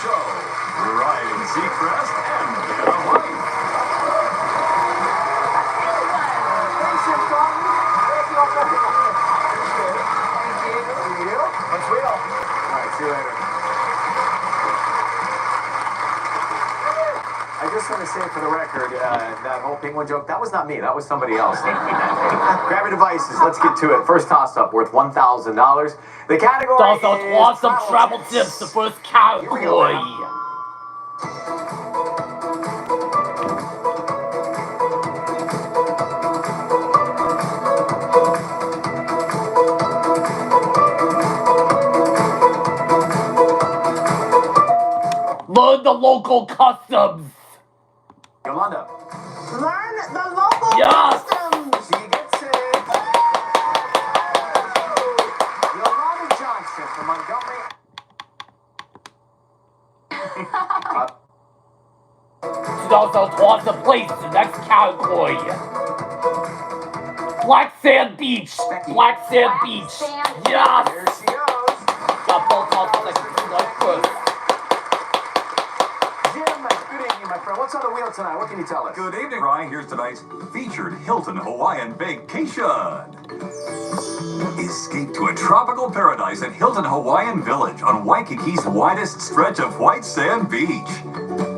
show, Ryan Seacrest and Anna White. Thanks for calling. Thank you. Let's wheel. All right, see you later. I just want to say for the record, that whole penguin joke, that was not me. That was somebody else. Grab your devices. Let's get to it. First toss-up worth $1,000. The category is awesome travel tips. The first category. Learn the local customs. Yolanda. Learn the local Yes. customs. She gets it. Yolanda Johnson from Montgomery. 2020 place. The next category. Black Sand Beach. Black Sand Beach. Yes. There she goes. Got both off like first. Jim, good evening, my friend. What's on the wheel tonight? What can you tell us? Good evening, Ryan. Here's tonight's featured Hilton Hawaiian vacation. Escape to a tropical paradise at Hilton Hawaiian Village on Waikiki's widest stretch of white sand beach.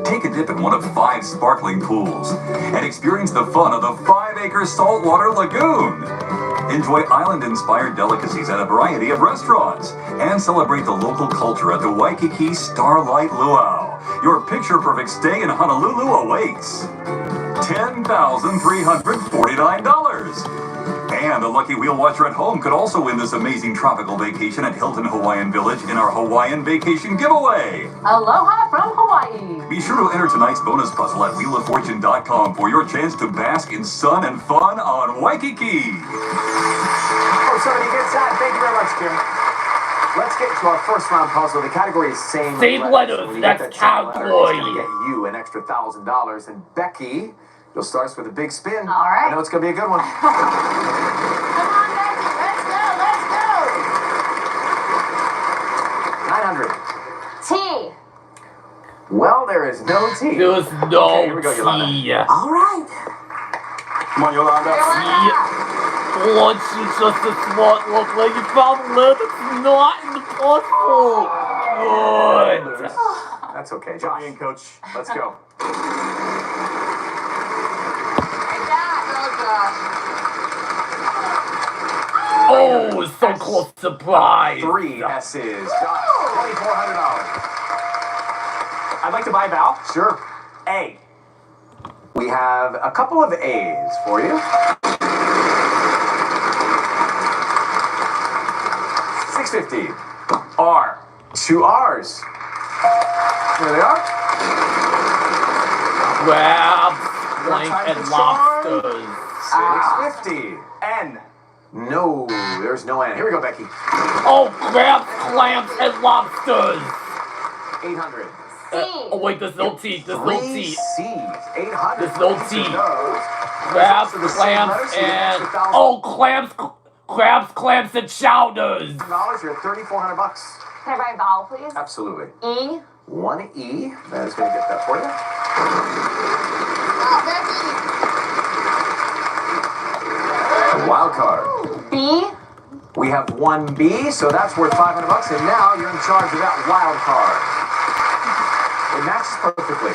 Take a dip in one of 5 sparkling pools and experience the fun of the 5-acre saltwater lagoon. Enjoy island-inspired delicacies at a variety of restaurants and celebrate the local culture at the Waikiki Starlight Luau. Your picture-perfect stay in Honolulu awaits. $10,349. And a lucky wheel watcher at home could also win this amazing tropical vacation at Hilton Hawaiian Village in our Hawaiian Vacation Giveaway. Aloha from Hawaii. Be sure to enter tonight's bonus puzzle at wheeloffortune.com for your chance to bask in sun and fun on Waikiki. Oh, somebody gets that. Thank you very much, Kim. Let's get to our first round puzzle. The category is same letters. When you Next get that same letter, category. it's going to get you an extra $1,000. And Becky, you'll start us with a big spin. All right. I know it's going to be a good one. Come on, Becky. Let's go. 900. T. Well, there is no T. There's no Okay, here we go, Yolanda. tea. All right. Come on, Yolanda. What you just a smart look like you found a letter that's not in the puzzle. Good. That's okay, Josh. Coach. Let's go. Oh, so close surprise. 3 S's. Josh, $2,400. I'd like to buy a vowel. Sure. A. We have a couple of A's for you. 650. R. 2 R's. There they are. Crabs, blank, time and to charm. lobsters. 650. N. No, there's no N. Here we go, Becky. Oh, crabs, clams, and lobsters. 800. Oh wait, there's no T. There's no 3 T. C's. 800. There's no Answer T. those. Crabs, So the same clams, letters, so you get an and extra $1,000. oh, clams, and chowders. You're at $3,400. Can I buy a vowel, please? Absolutely. E. 1 E. That is going to get that for you. Oh, Wild card. B. We have 1 B, so that's worth $500. And now you're in charge of that wild card. It matches perfectly.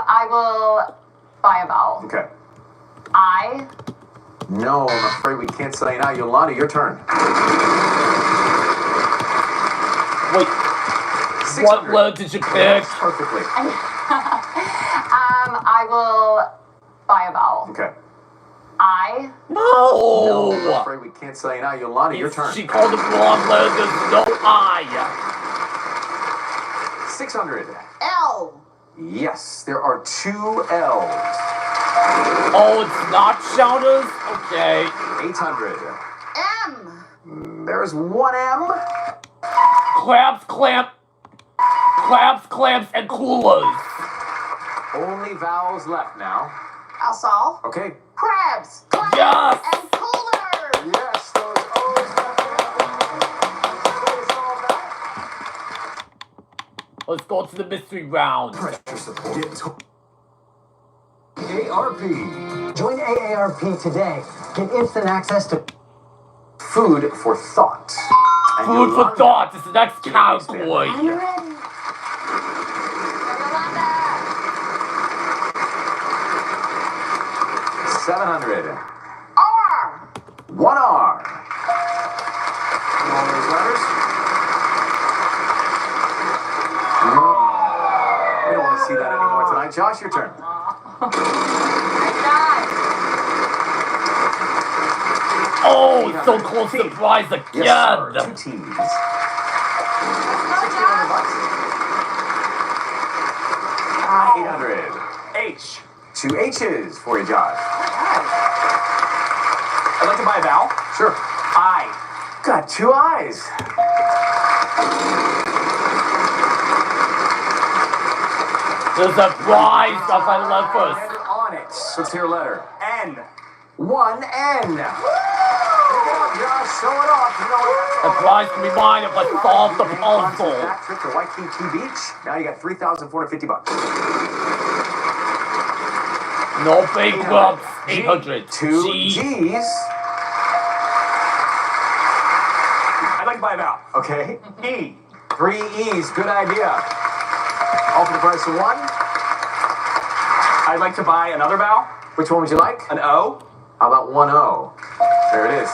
I will buy a vowel. Okay. I. No, I'm afraid we can't say now. Yolanda, your turn. Wait, 600. what letter did you pick? Perfectly. I will buy a vowel. Okay. I. No, I'm No. afraid we can't say now. Yolanda, your turn. She called it wrong letter. There's no I. 600. L. Yes, there are 2 L's. Oh, it's not chowders? Okay. 800. M. There's 1 M. Crabs, clams, and coolers. Only vowels left now. I'll solve. Okay. Crabs. Clams, Yes. and coolers. Yes, those O's left. Let's go to the mystery round. Pressure support. AARP. Join AARP today. Get instant access to Food for thought. And Food for Yolanda- thought is the next Get cowboy. I'm ready. Yolanda. 700. R. 1 R. All those letters. We don't want to see that anymore tonight. Josh, your turn. Oh, so close to prize again. Yes, sir. 2 T's. Go, 1,600 Josh. bucks. 800. H. 2 H's for you, Josh. I'd like to buy a vowel. Sure. I. Got 2 I's. There's a prize off I left first. And on it. Let's hear a letter. N. 1 N. Pick it up, Josh. Show it off. You know The what? prize can be mine if I solve the You made puzzle. that trip to Waikiki Beach. Now you got 3,450 bucks. No fake grubs. 800. 2 G. G's. I'd like to buy a vowel. Okay. E. 3 E's. Good idea. All for the price of 1. I'd like to buy another vowel. Which one would you like? An O. How about 1 O? There it is.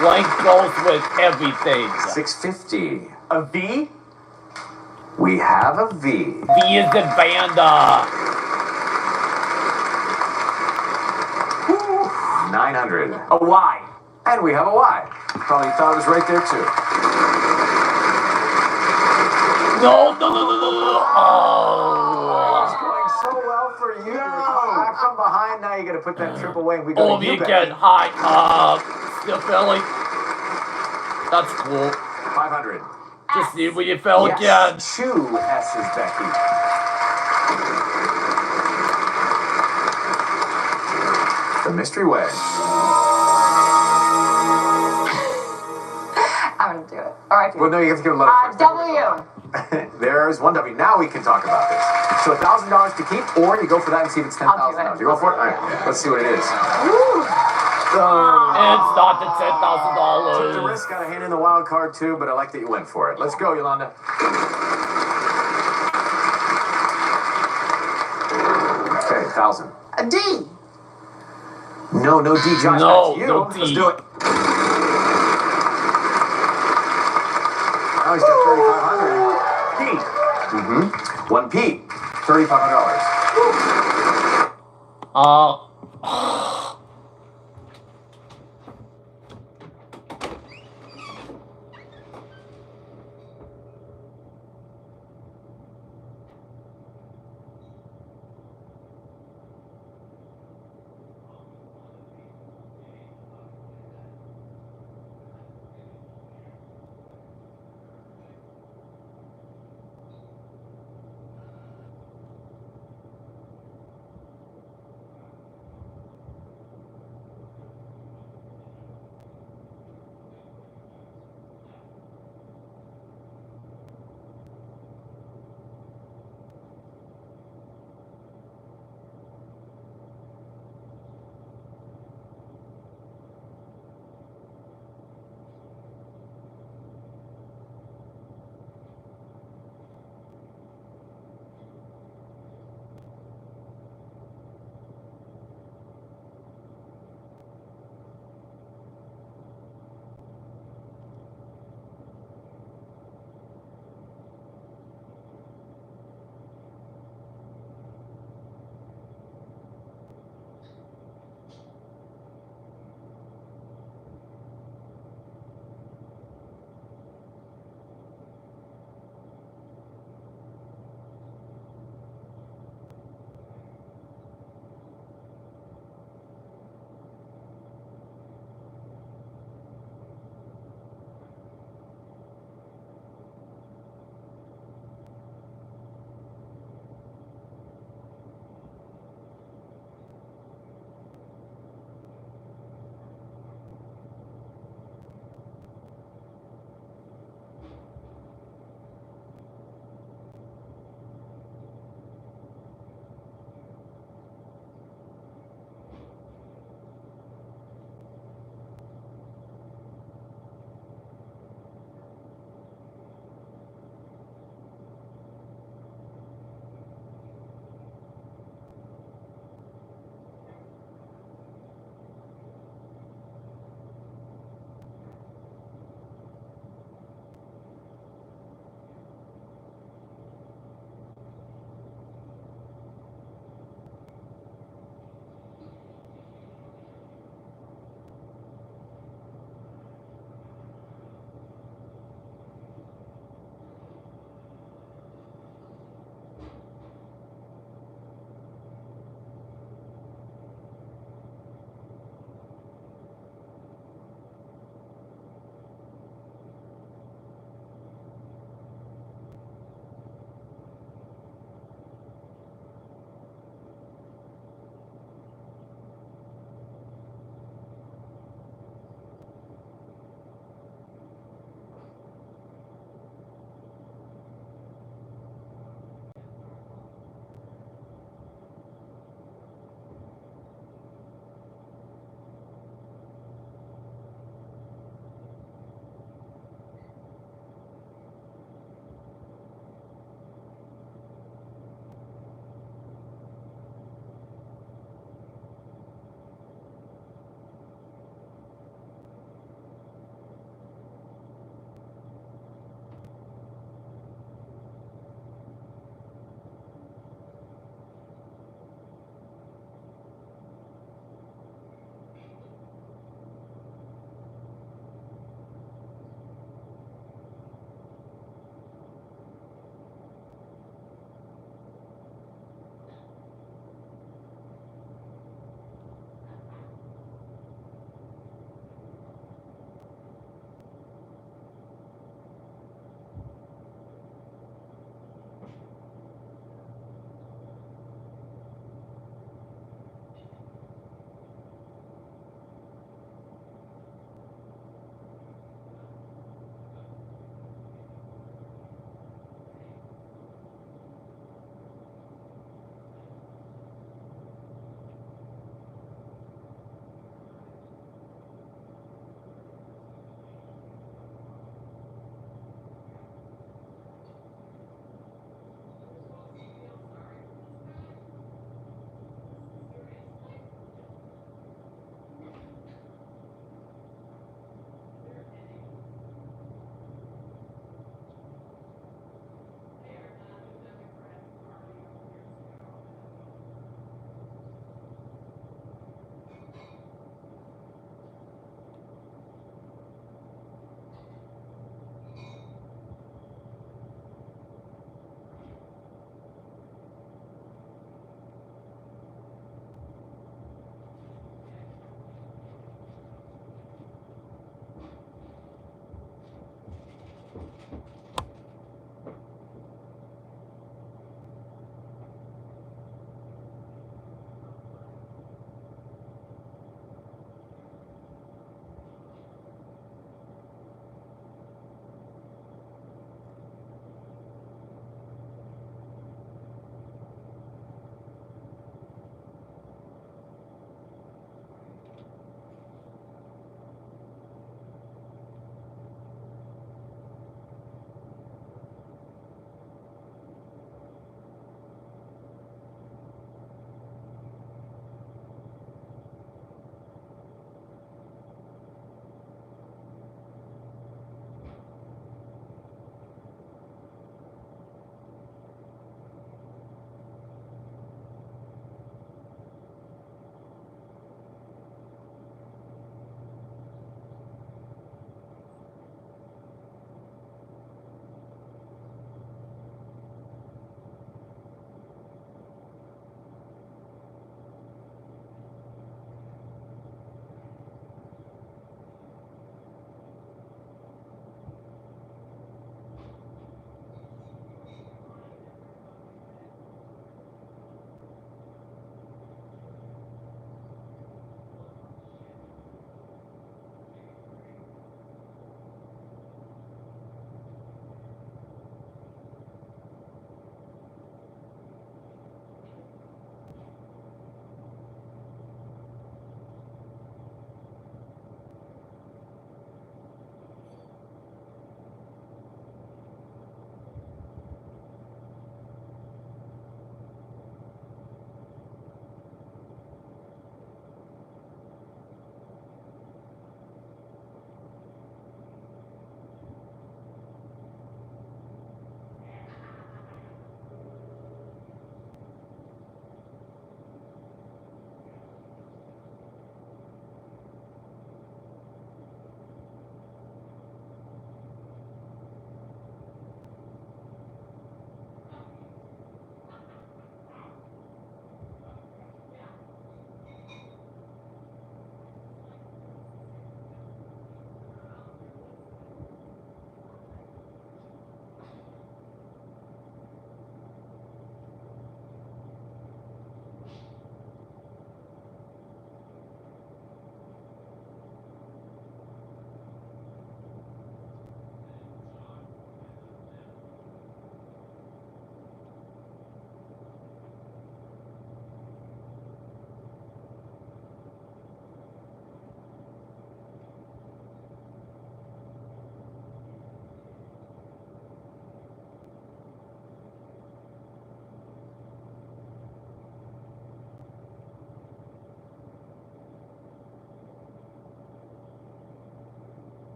Blank goes with everything. 650. A V. We have a V. V is in Vanda. 900. A Y. And we have a Y. Probably thought it was right there too. No. It's going so well for you. You're back from behind. Now you got to put that trip away. And we go Oh, to me you, again. Becky. Hi. Still feeling. That's cool. 500. Just see where you fell again. Yes, 2 S's, Becky. The mystery way. I'm gonna do it. All right. Well, no, you have to give a letter first. W. There's 1 W. Now we can talk about this. So $1,000 to keep, or you go for that and see if it's $10,000. You go for it? All right. Let's see what it is. It's not the Took the $10,000. risk, got a hand in the wild card too, but I like that you went for it. Let's go, Yolanda. Okay, 1,000. A D. No D, Josh. No, that's you. no D. Let's do it. Now he's got 3,500. P. 1 P. $3,500.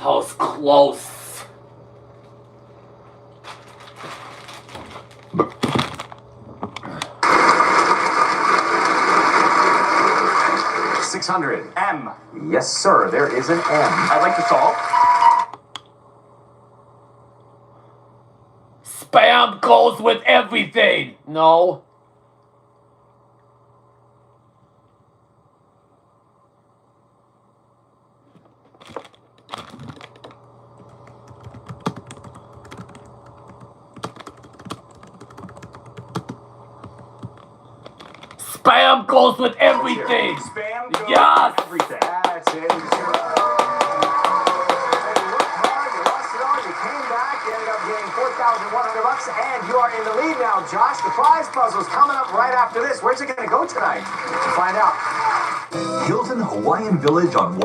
was close. $600. M. Yes, sir. There is an M. I'd like to solve. Spam goes with everything. No. Spam goes with everything. Spam goes Yes. with everything. That's it. You worked hard, you lost it all, you came back, you ended up getting $4,100, and you are in the lead now, Josh. The prize puzzle's coming up right after this. Where's it going to go tonight? We'll find out. Hilton Hawaiian Village on...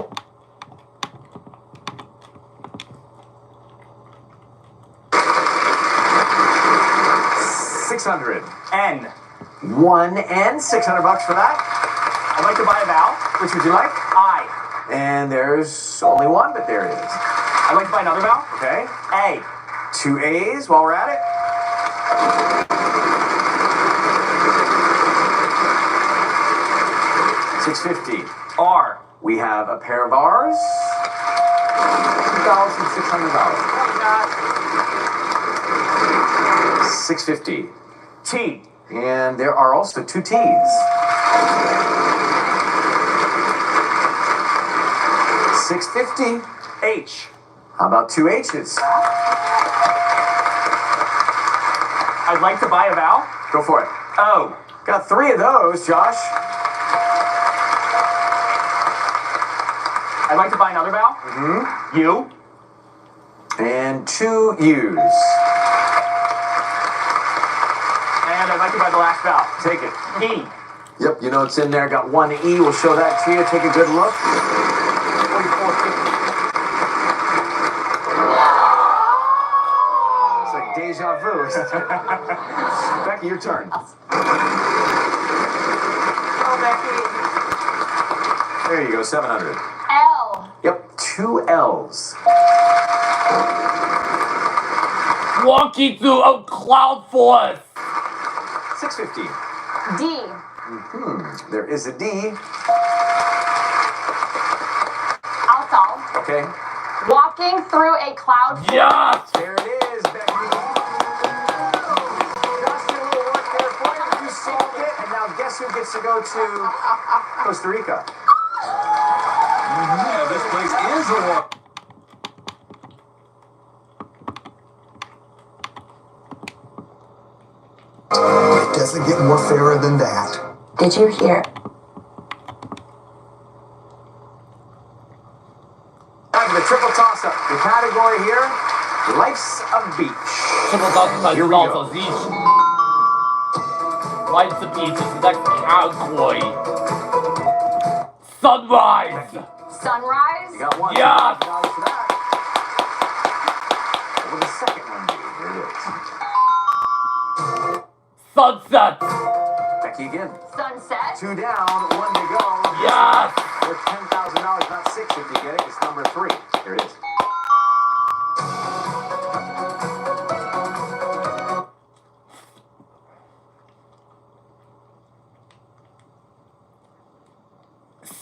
600. N. 1 and $600 for that. I'd like to buy a vowel. Which would you like? I. And there's only one, but there it is. I'd like to buy another vowel. Okay. A. 2 A's while we're at it. $650. R. We have a pair of R's. $2,600. $650. T. And there are also 2 T's. $650. H. How about 2 H's? I'd like to buy a vowel. Go for it. O. Got 3 of those, Josh. I'd like to buy another vowel. U. And 2 U's. And I'd like to buy the last vowel. Take it. E. Yep, you know it's in there. Got 1 E. We'll show that to you. Take a good look. 44.50. It's like deja vu. Isn't it? Becky, your turn. Oh, Becky. There you go, 700. L. Yep, 2 L's. Walking through a cloud forest. 650. D. There is a D. I'll solve. Okay. Walking through a cloud. Yes. There it is, Becky. Just did a little work there for you. You solved it, and now guess who gets to go to Costa Rica? Yeah, this place is a walk. It doesn't get more fairer than that. Did you hear? Time for the triple toss-up. The category here, Life's a Beach. Triple thousand Here we dollars go. on each. Lights the beach is the next category. Sunrise. Sunrise. You got one. Yes. $1,000 for that. What will the second one be? Here it is. Sunset. Becky again. Sunset. 2 down, 1 to go. Yes. Worth $10,000, not 6 if you get it. It's number 3. Here it is.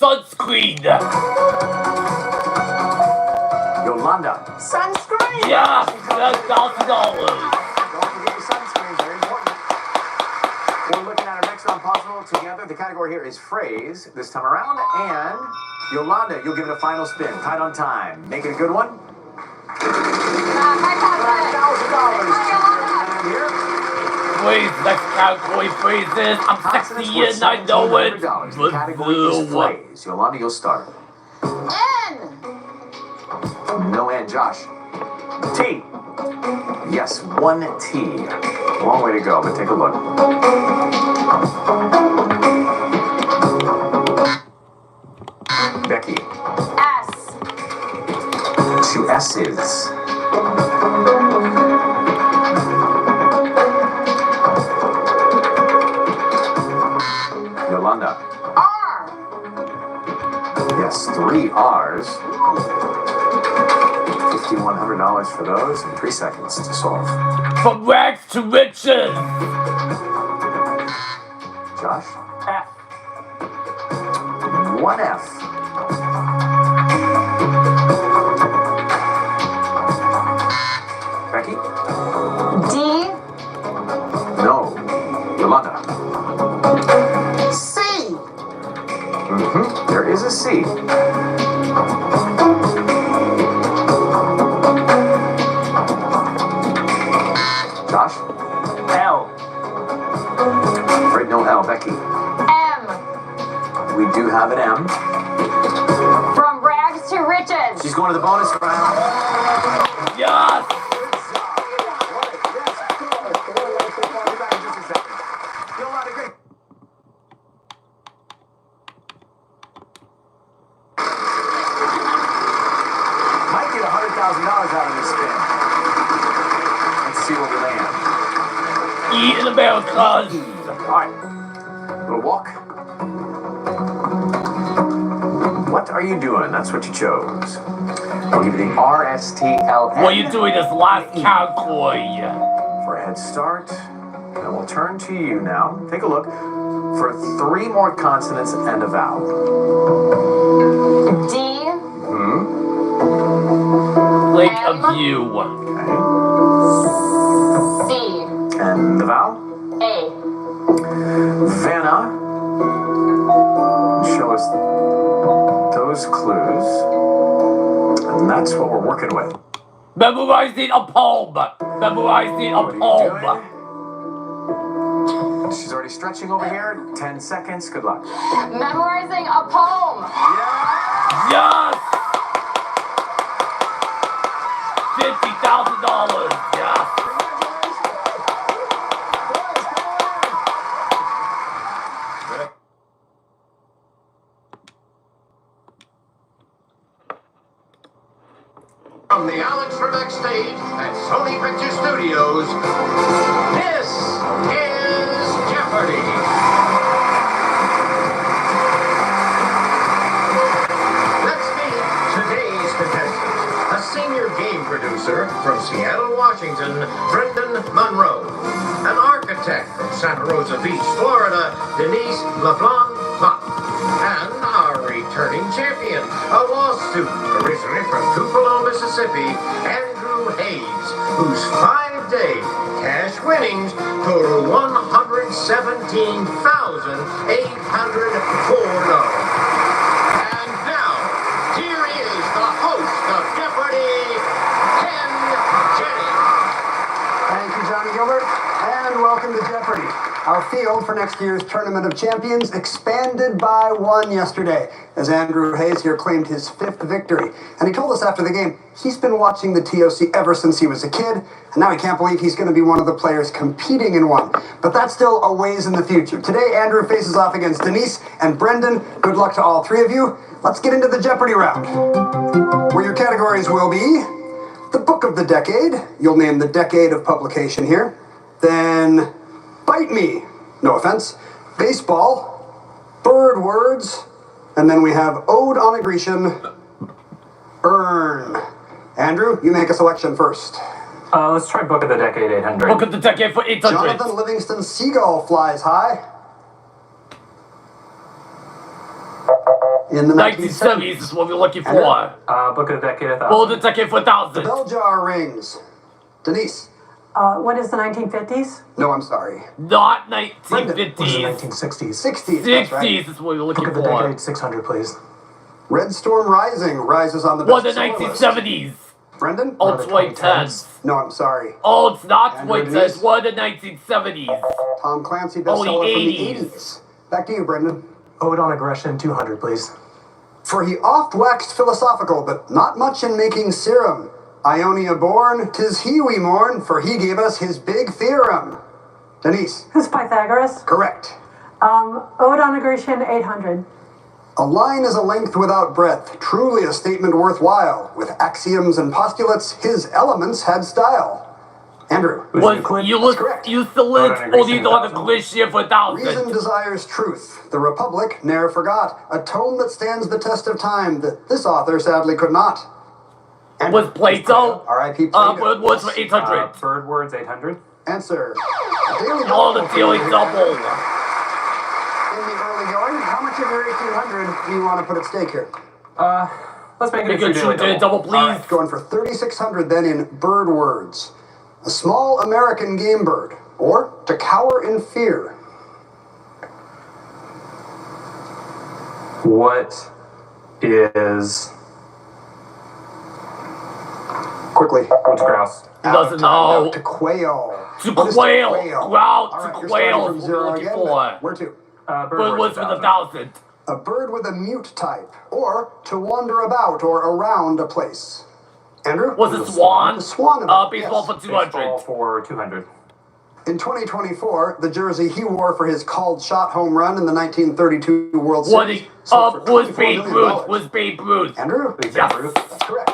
Sunscreen. Yolanda. Sunscreen. Yes. $10,000. Don't forget your sunscreen. Very important. We're looking at our next round puzzle together. The category here is phrase this time around. And Yolanda, you'll give it a final spin. Tied on time. Make it a good one. $5,000 here. Please, next category phrases. I'm Consonants 60 worth and I know it. $1,700. The But category is phrase. Yolanda, you'll start. N. No and Josh. T. Yes, 1 T. Long way to go, but take a look. Becky. S. 2 S's. Yolanda. R. Yes, 3 R's. $5,100 for those and 3 seconds to solve. From rags to riches. Josh? F. 1F. Becky? D. No. Yolanda? C. There is a C. Josh? L. Afraid no L. Becky? M. We do have an M. From rags to riches. She's going to the bonus round. Yes. Might get $100,000 out of this spin. Let's see what we land. Eat in America. Alright. Little walk. What are you doing? That's what you chose. I'll give you the RSTLN. What are you doing this last category? For a head start. And we'll turn to you now. Take a look for 3 more consonants and a vowel. D. Lake of you. Okay. C. And the vowel? A. Vanna. Show us those clues. And that's what we're working with. Memorizing a poem. Memorizing a What are you poem. doing? She's already stretching over here. 10 seconds. Good luck. Memorizing a poem. Yes. $50,000. Yes. From the Alex from backstage at Sony Picture Studios, this is Jeopardy! Let's meet today's contestant, a senior game producer from Seattle, Washington, Brendan Monroe, an architect from Santa Rosa Beach, Florida, Denise LeBlanc, and our returning champion, a law student originally from Tupelo, Mississippi, Andrew Hayes, whose 5-day cash winnings total $117,804. And now, here is the host of Jeopardy, Ken Jennings. Thank you, Johnny Gilbert, and welcome to Jeopardy! Our field for next year's Tournament of Champions expanded by 1 yesterday, as Andrew Hayes here claimed his 5th victory. And he told us after the game he's been watching the TOC ever since he was a kid, and now he can't believe he's going to be one of the players competing in one. But that's still a ways in the future. Today, Andrew faces off against Denise and Brendan. Good luck to all 3 of you. Let's get into the Jeopardy round, where your categories will be the book of the decade. You'll name the decade of publication here. Then Bite Me, no offense, baseball, bird words, and then we have Ode on a Grecian, Earn. Andrew, you make a selection first. Let's try Book of the Decade 800. Look at the decade for 800. Jonathan Livingston Seagull flies high. In the 1970s is what we're looking for. Book of the Decade 1000. Oh, the decade for 1000. Bell jar rings. Denise. What is the 1950s? No, I'm sorry. Not What is the 1950s. 1960s? 60s, that's right. 60s is what we're looking Book of the for. decade 600, please. Red Storm Rising rises on the What, best the seller list. 1970s? Brendan? Oh, the it's white 10s. No, I'm sorry. Oh, it's not Andrew white 10s. Denise? What, the 1970s? Tom Clancy Oh, the bestseller from the 80s. 80s. Back to you, Brendan. Ode on Aggression 200, please. For he oft waxed philosophical, but not much in making serum. Ionia born, 'tis he we mourn, for he gave us his big theorem. Denise. Who's Pythagoras? Correct. Ode on a Grecian 800. A line is a length without breadth, truly a statement worthwhile. With axioms and postulates, his elements had style. Andrew. Was you That's correct. used to live Ode on a only Grecian on the 1000. Grecian for Reason 1000. desires truth. The Republic ne'er forgot. A tome that stands the test of time that this author sadly could not. Andrew. Was Plato? R.I.P. Plato. Bird was for 800. Bird words 800. Answer. A daily Oh, the double. daily double. In the early going, how much of your 1800 do you want to put at stake here? Let's make it Make a a two daily double, please. All right, going for 3,600 then in bird words. A small American game bird, or to cower in fear. What is... Quickly. What's grouse? Doesn't know. To quail. To What is quail. quail? Grout All right, to you're quail. starting from zero What are you again. looking for? Where to? Bird was for the 1,000. A bird with a mute type, or to wander about or around a place. Andrew? Was it swan? The swan. Baseball Yes. for 200. Baseball for 200. In 2024, the jersey he wore for his called shot home run in the 1932 World What Series he, sold for was $24 Babe million. Ruth. Was Babe Ruth. Andrew? Yes. That's correct.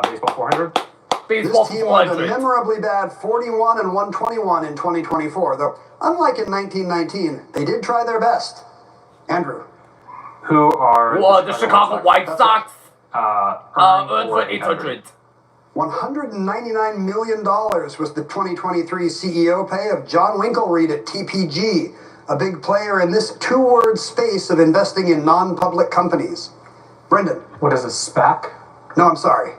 Baseball 400. Baseball This for team won a 400. memorably bad 41 and 121 in 2024, though unlike in 1919, they did try their best. Andrew? Who are... The Chicago White Sox. Earned For 800. $199 million was the 2023 CEO pay of John Winkelried at TPG, a big player in this two-word space of investing in non-public companies. Brendan? What is a SPAC? No, I'm sorry.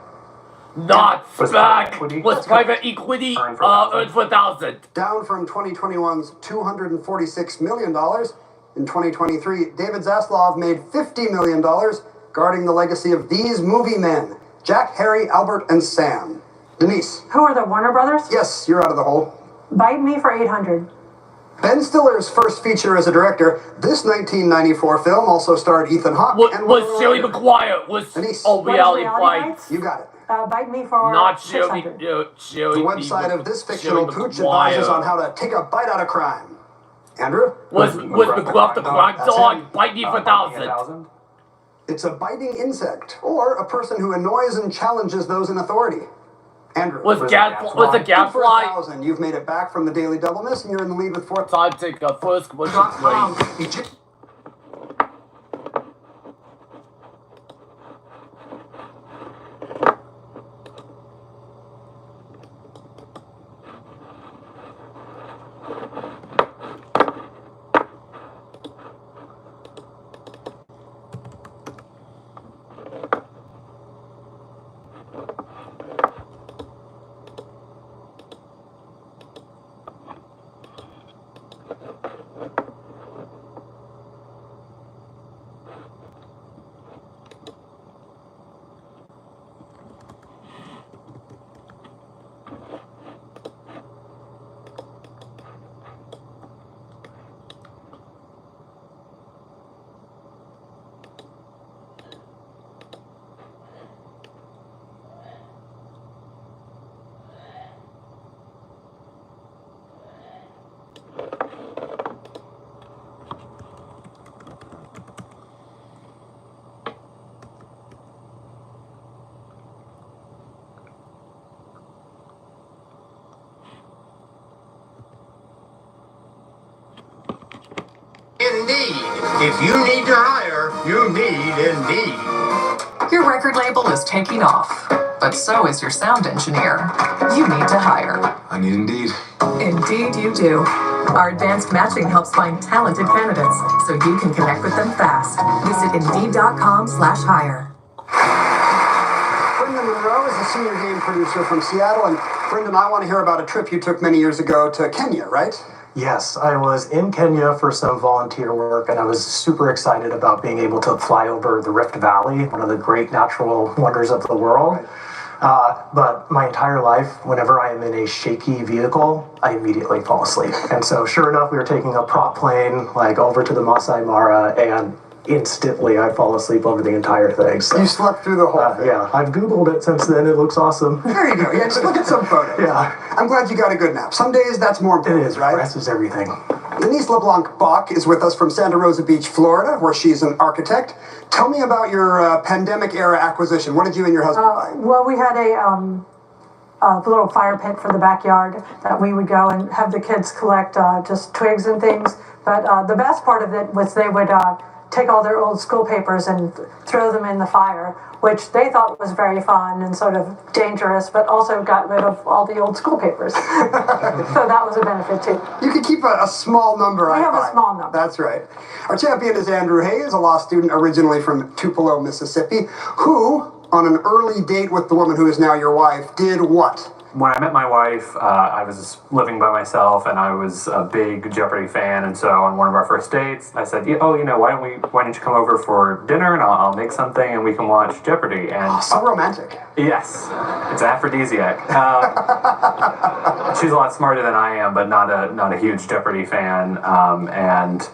Not Was SPAC. private equity? Was private equity. Earned for 1,000. Earned for 1,000. Down from 2021's $246 million. In 2023, David Zaslav made $50 million, guarding the legacy of these movie men, Jack, Harry, Albert, and Sam. Denise? Who are the Warner Brothers? Yes, you're out of the hole. Bite Me for 800. Ben Stiller's first feature as a director, this 1994 film also starred Ethan Hawke and Was Winona Sherry Ryder. McGuire. Was Denise? Reality Reality Bites. You got it. Bite Me for Not Sherry. 600. Sherry. The website of this fictional Sherry pooch McGuire. advises on how to take a bite out of crime. Andrew? Was McGruff the crime That's dog? him. Bite me for 1,000. 1,000. It's a biting insect, or a person who annoys and challenges those in authority. Andrew? Was Was the Good for gadfly? 1,000. You've made it back from the daily double miss, and you're in the lead with 4. Time to take a first commercial break. Indeed. If you need to hire, you need Indeed. Your record label is taking off, but so is your sound engineer. You need to hire. I need Indeed. Indeed you do. Our advanced matching helps find talented candidates so you can connect with them fast. Visit Indeed.com/hire. Brendan Monroe is a senior game producer from Seattle. And Brendan, I want to hear about a trip you took many years ago to Kenya, right? Yes, I was in Kenya for some volunteer work, and I was super excited about being able to fly over the Rift Valley, one of the great natural wonders of the world. But my entire life, whenever I am in a shaky vehicle, I immediately fall asleep. And so sure enough, we were taking a prop plane like over to the Masai Mara, and instantly I fall asleep over the entire thing. So, You slept through the whole thing. yeah, I've Googled it since then. It looks awesome. There you go. Yeah, just look at some photos. Yeah. I'm glad you got a good nap. Some days that's more It important, is, right? rest is everything. Denise LeBlanc-Bach is with us from Santa Rosa Beach, Florida, where she's an architect. Tell me about your pandemic-era acquisition. What did you and your husband buy? Well, we had a little fire pit for the backyard that we would go and have the kids collect just twigs and things. But the best part of it was they would take all their old school papers and throw them in the fire, which they thought was very fun and sort of dangerous, but also got rid of all the old school papers. So that was a benefit too. You could keep a small number. We have a small number. That's right. Our champion is Andrew Hayes, a law student originally from Tupelo, Mississippi, who, on an early date with the woman who is now your wife, did what? When I met my wife, I was living by myself, and I was a big Jeopardy fan. And so, on one of our first dates, I said, "Oh, why don't you come over for dinner, and I'll make something, and we can watch Jeopardy." And so romantic. Yes, it's aphrodisiac. She's a lot smarter than I am, but not a huge Jeopardy fan, and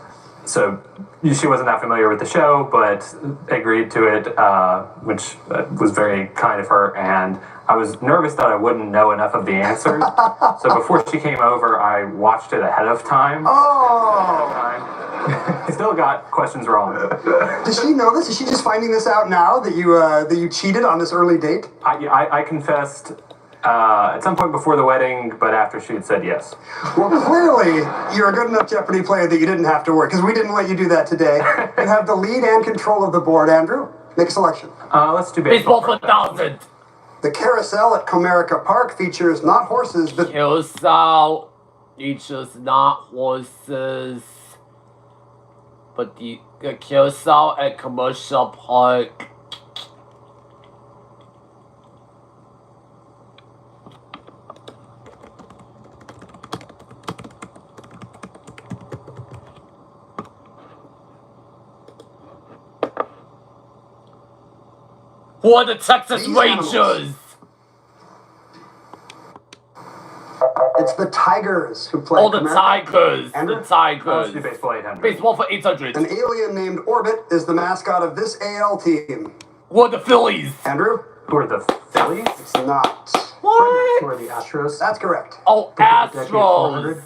so she wasn't that familiar with the show, but agreed to it, which was very kind of her. And I was nervous that I wouldn't know enough of the answers. So before she came over, I watched it ahead of time. Still got questions wrong. Does she know this? Is she just finding this out now that you cheated on this early date? I confessed at some point before the wedding, but after she had said yes. Well, clearly, you're a good enough Jeopardy player that you didn't have to work, because we didn't let you do that today. You have the lead and control of the board, Andrew. Make a selection. Let's do baseball for 1,000. The carousel at Comerica Park features not horses, but... Carousel features not horses, but the carousel at Commercial Park. For the Texas Rangers! It's the Tigers who play. Oh, the Tigers! Andrew? The Tigers! Let's do baseball 800. Baseball for 800. An alien named Orbit is the mascot of this AL team. Or the Phillies! Andrew? Who are the Phillies? It's not. What? Who are the Astros? That's correct. Oh, Astros!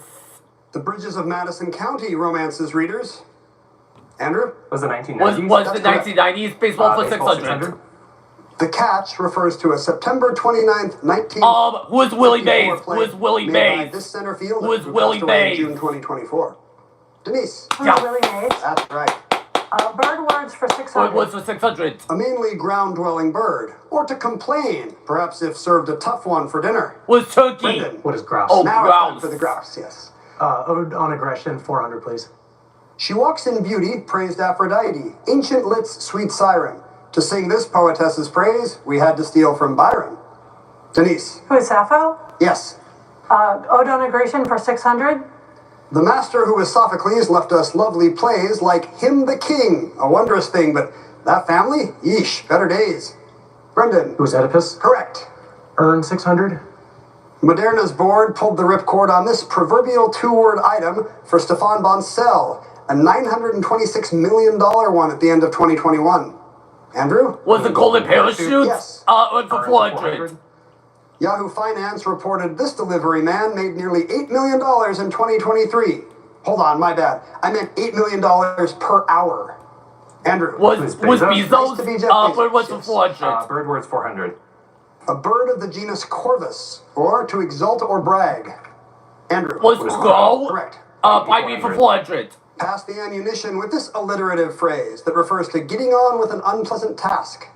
The Bridges of Madison County romances readers. Andrew? Was the 1990s? Was the 1990s baseball for baseball 600? The catch refers to a September 29th, 19... Who is Willie Mays? Who is Willie Mays? This center field Who is Willie Mays? June 2024. Denise. Who's Willie Mays? That's right. Bird words for 600. Bird words for 600. A mainly ground-dwelling bird, or to complain, perhaps if served a tough one for dinner. Was turkey. Brendan. What is grouse? Oh, Now grouse. it's time for the grouse, yes. Ode on Aggression, 400, please. She walks in beauty, praised Aphrodite, ancient lit's sweet siren. To sing this poetess's praise, we had to steal from Byron. Denise. Who is Sappho? Yes. Ode on Aggression for 600. The master who was Sophocles left us lovely plays like Him the King, a wondrous thing, but that family? Yeesh, better days. Brendan. Who is Oedipus? Correct. Earn 600. Moderna's board pulled the ripcord on this proverbial two-word item for Stefan Boncel, a $926 million one at the end of 2021. Andrew? Was the golden parachute? Yes. For 400. Yahoo Finance reported this delivery man made nearly $8 million in 2023. Hold on, my bad. I meant $8 million per hour. Andrew? Was Bezos? Nice to be Jeff Bird words Bezos, for yes. 400. Bird words 400. A bird of the genus Corvus, or to exult or brag. Andrew? Was Crow? Correct. Pipe me for 400. Pass the ammunition with this alliterative phrase that refers to getting on with an unpleasant task.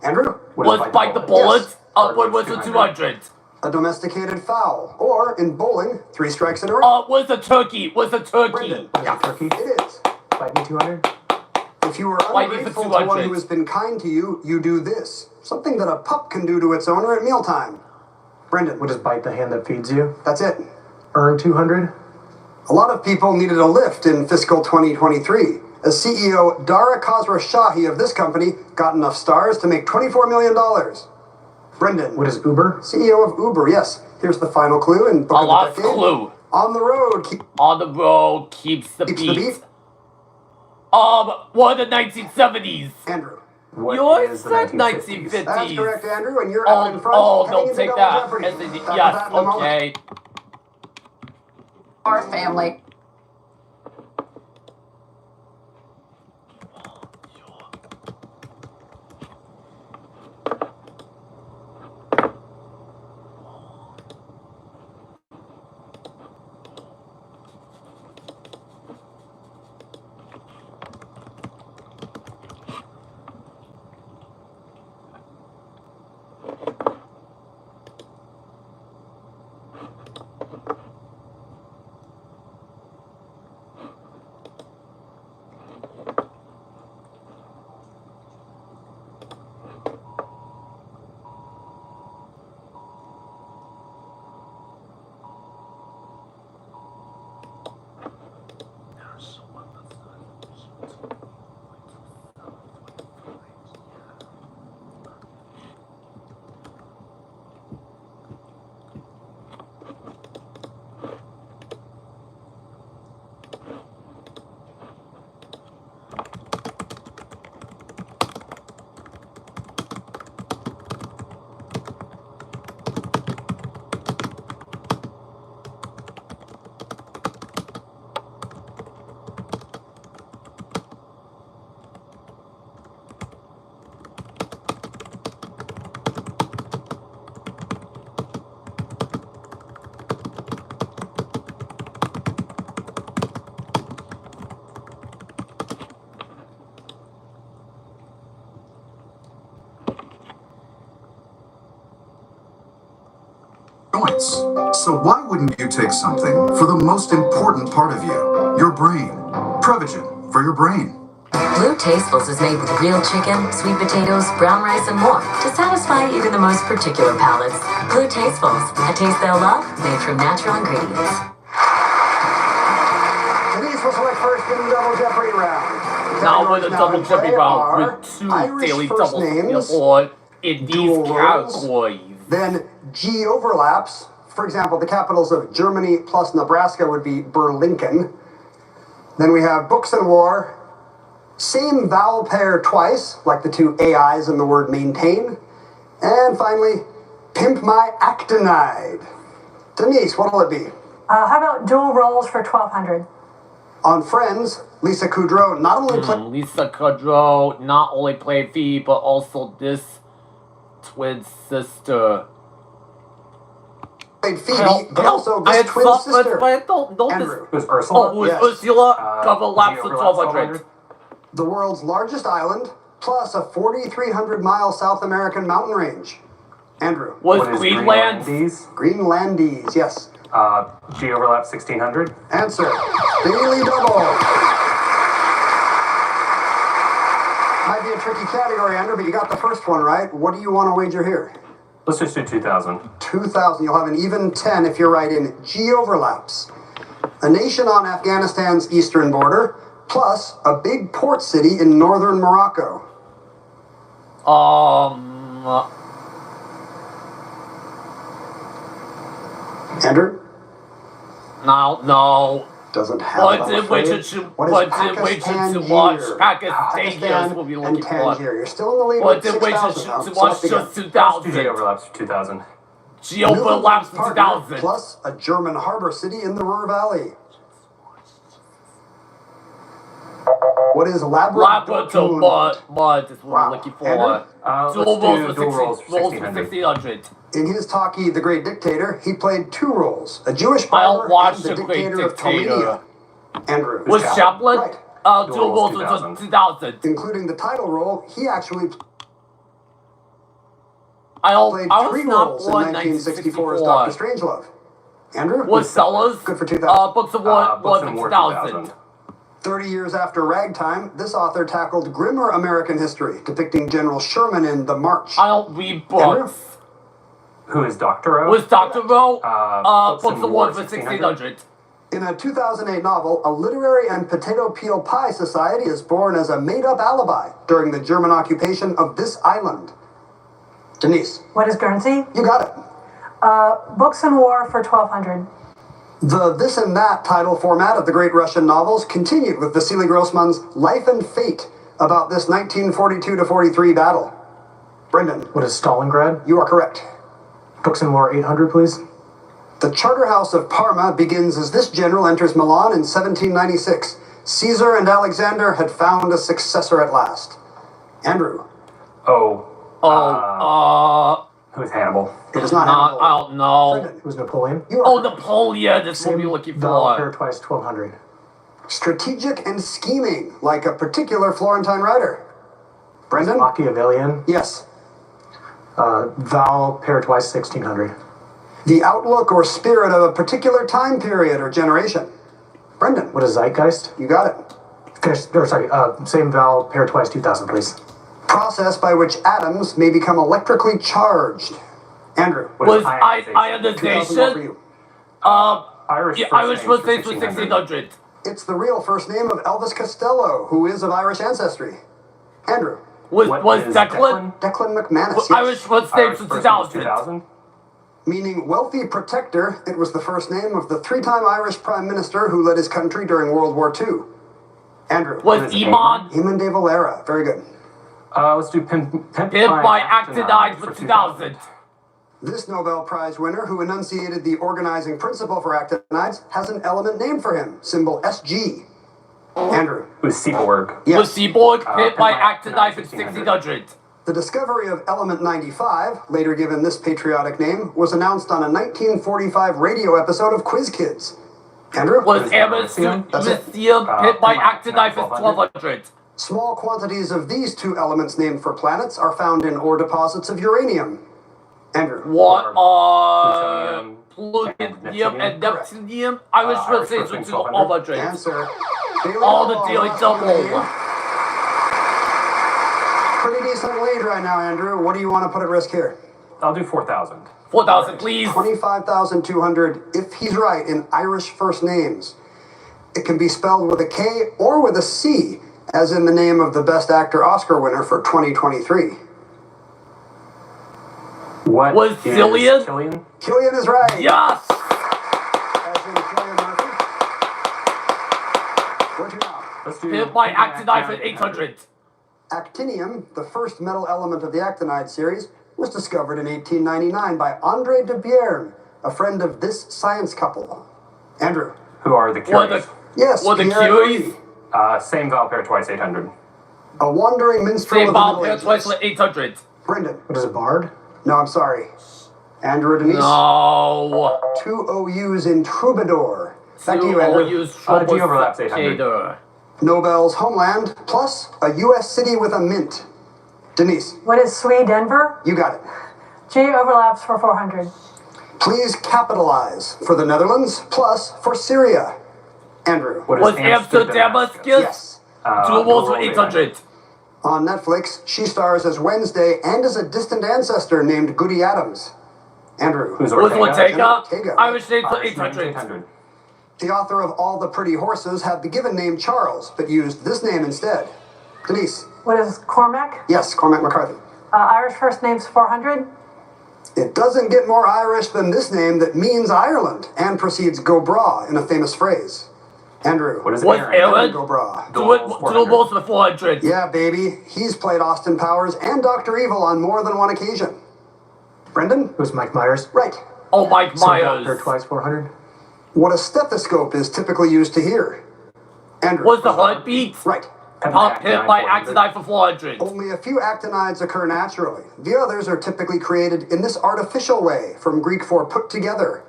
Andrew? Was bite the bullets? Yes. Bird words for 200. A domesticated fowl, or in bowling, 3 strikes in a row. Was the turkey? Was the turkey? Brendan. Yeah. Turkey. It is. Fight me 200. If you are Why me for ungrateful to one 200? who has been kind to you, you do this. Something that a pup can do to its owner at mealtime. Brendan. What is bite the hand that feeds you? That's it. Earn 200. A lot of people needed a lift in fiscal 2023. As CEO Dara Khosrowshahi of this company got enough stars to make $24 million. Brendan. What is Uber? CEO of Uber, yes. Here's the final clue in Book A of the lost Decade. clue. On the road, On the road keeps the keeps beat. the beat. What the 1970s? Andrew. What Yours is the said 1950s? 1950s. That's correct, Andrew, and you're out in front. Oh, heading don't into take Double that. Jeopardy. As in, Back to yes, that in a moment. okay. Our family. points. So why wouldn't you take something for the most important part of you, your brain? Prevagen for your brain. Blue Tastefuls is made with real chicken, sweet potatoes, brown rice, and more to satisfy even the most particular palates. Blue Tastefuls, a taste they'll love, made from natural ingredients. Denise will select first in the double Jeopardy round. Now with a double Jeopardy round are with 2 Irish daily first doubles names, for in these dual roles, categories. then G overlaps. For example, the capitals of Germany plus Nebraska would be Berlinken. Then we have books and war. Same vowel pair twice, like the 2 AIs in the word maintain. And finally, pimp my actinide. Denise, what'll it be? How about dual roles for 1200? On Friends, Lisa Kudrow not only played Lisa Kudrow not only played Phoebe, but also this twin sister. Phoebe, but also this twin sister. Andrew. It was Ursula. Oh, it was Yes. Ursula. Cover laps of 1200. The world's largest island, plus a 4,300-mile South American mountain range. Andrew. Was Greenland? Greenlandese, yes. G overlap 1600. Answer. Daily double. Might be a tricky category, Andrew, but you got the first one right. What do you want to wager here? Let's just do 2000. 2,000. You'll have an even 10 if you're right in G overlaps. A nation on Afghanistan's eastern border, plus a big port city in northern Morocco. Andrew? No. Doesn't have What's it, I'm it which afraid. it should What is what's it which Pakistan to watch? year? Pakistan will be and looking for. Tangier. You're still in the lead What's with it which 6,000 to now. watch Select again. just 2000? G overlaps 2000. G overlaps to Partner, 2000. Plus a German harbor city in the Ruhr Valley. What is Labrador mud is what Wow. we're looking for. Andrew? Dual rolls for 1600. In his talkie, The Great Dictator, he played 2 roles. A Jewish I'll barber watch and the The Great dictator of Dictator. Tomania. Andrew. Was Chaplin? Right. Dual rolls for 2000. Including the title role, he actually I played was 3 not roles in born 1964 as 1964. Dr. Strangelove. Andrew? Was Sellers? Good for 2000. Books of War Books for and War 2000. 30 years after Ragtime, this author tackled grimmer American history, depicting General Sherman in The March. I don't read Andrew? books. Who is Dr. O? Was Dr. Rowe? Books of War for 1600. In a 2008 novel, a literary and potato peel pie society is born as a made-up alibi during the German occupation of this island. Denise. What is Guernsey? You got it. Books and War for 1200. The this and that title format of the great Russian novels continued with Vasily Grossman's Life and Fate about this 1942-43 battle. Brendan. What is Stalingrad? You are correct. Books and War 800, please. The Charterhouse of Parma begins as this general enters Milan in 1796. Caesar and Alexander had found a successor at last. Andrew. Who's Hannibal? It is not Hannibal. I don't know. Brendan. It was Napoleon. You are Napoleon is what we're looking Vowel for. pair twice 1200. strategic and scheming, like a particular Florentine writer. Brendan? Machiavellian. Yes. Vowel pair twice 1600. The outlook or spirit of a particular time period or generation. Brendan? What is zeitgeist? You got it. Same vowel pair twice 2000, please. Process by which atoms may become electrically charged. Andrew? Was ionization? 2000 for you. Irish first name was 1600. It's the real first name of Elvis Costello, who is of Irish ancestry. Andrew? Was Declan? Declan McManus, yes. Irish first name was 2000. Meaning wealthy protector, it was the first name of the 3-time Irish Prime Minister who led his country during World War II. Andrew? Was Iman? Eamon de Valera, very good. Let's do Pimp by Actinide for 2000. This Nobel Prize winner, who enunciated the organizing principle for actinides, has an element named for him, symbol SG. Andrew? It was Seaborg. Yes. Was Seaborg hit by Actinide in 1600? The discovery of element 95, later given this patriotic name, was announced on a 1945 radio episode of Quiz Kids. Andrew? Was Emerson hit by Actinide in 1200? Small quantities of these two elements named for planets are found in ore deposits of uranium. Andrew? What are plutonium, and neptunium. Irish first names which is all my drinks. Answer. All the daily double. Pretty decent lead right now, Andrew. What do you want to put at risk here? I'll do 4,000. 4,000, please. 25,200 if he's right in Irish first names. It can be spelled with a K or with a C, as in the name of the Best Actor Oscar winner for 2023. What was Cillian? Cillian? Cillian is right. Yes! As in Cillian Murphy. What'd you know? Let's do Hit by actinide for 800. Actinium, the first metal element of the actinide series, was discovered in 1899 by André de Bierne, a friend of this science couple. Andrew. Who are the Curies? Yes, What the Pierre Curies? Curie. Same vowel pair twice, 800. A wandering minstrel Same of the bomb Middle pair Ages. twice for 800. Brendan. What is a bard? No, I'm sorry. Andrew or Denise. No. 2 OUs in troubadour. Back to you, Andrew. Use G overlaps 800. Nobel's homeland, plus a U.S. city with a mint. Denise. What is Sweden, Denver? You got it. G overlaps for 400. Please capitalize for the Netherlands, plus for Syria. Andrew. What is Was Amsterdam a skill? Yes. Doable for 800. On Netflix, she stars as Wednesday and as a distant ancestor named Goody Adams. Andrew. Who's Was Ortega? Ortega? Irish name for 800. 800. The author of All the Pretty Horses had the given name Charles, but used this name instead. Denise. What is Cormac? Yes, Cormac McCarthy. Irish first name's 400. It doesn't get more Irish than this name that means Ireland and precedes go bra in a famous phrase. Andrew. What is Was Aaron? Go bra. Doable for 400. Yeah, baby. He's played Austin Powers and Dr. Evil on more than one occasion. Brendan? Who's Mike Myers? Right. Oh, Mike Same vowel Myers. pair twice, 400. What a stethoscope is typically used to hear. Andrew. Was the heartbeat? Right. Pump hit by actinide for 400. Only a few actinides occur naturally. The others are typically created in this artificial way, from Greek for put together.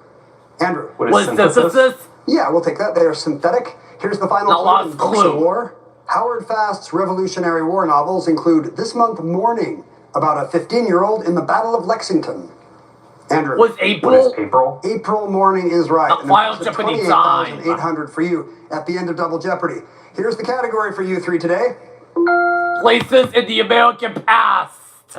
Andrew. What is Was synthesis? Yeah, we'll take that. They are synthetic. Here's the final Not clue lost in Books clue. of War. Howard Fast's Revolutionary War novels include This Month Morning, about a 15-year-old in the Battle of Lexington. Andrew. Was What is April? April? April Morning is right. Not And Final it's Jeopardy 28,800 for you at the end of Double Jeopardy. Here's the category for you three today. Places in the American past.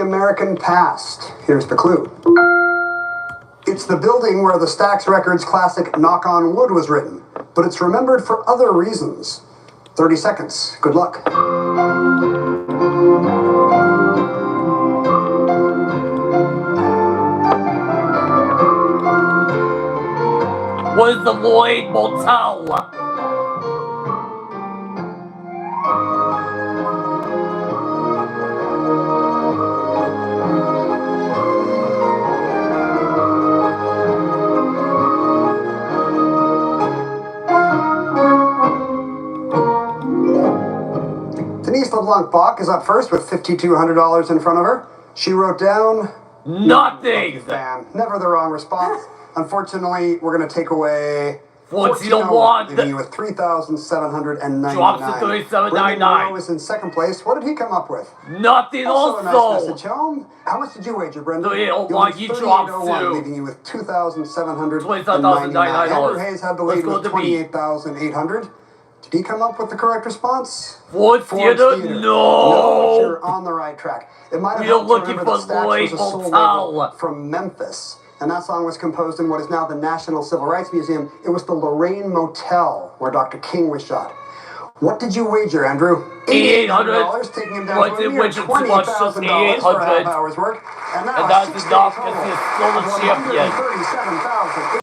American past? Here's the clue. It's the building where the Stax Records classic Knock on Wood was written, but it's remembered for other reasons. 30 seconds. Good luck. Was the Lloyd Motel? Denise LeBlanc-Bach is up first with $5,200 in front of her. She wrote down... Nothing! Fan. Never the wrong response. Unfortunately, we're going to take away... What's you don't want? Leaving you with $3,799. Drops to $3,799. Was in second place. What did he come up with? Nothing Also. A nice also. message home. How much did you wager, Brendan? He dropped to leaving you with $2,799. $27,900. Andrew Hayes had the lead Let's with go to B. $28,800. Did he come up with the correct response? Ford Theater? No, No. you're on the right track. It might have We are helped to looking remember for that Stax Lloyd was a soul Motel. label from Memphis. And that song was composed in what is now the National Civil Rights Museum. It was the Lorraine Motel where Dr. King was shot. What did you wager, Andrew? $8,800. Taking him down What's to a it, mere which is too much, just $20,000 for a half $8,800. hour's work. And now And that's 6 enough days because total he's still a of champion. $137,000.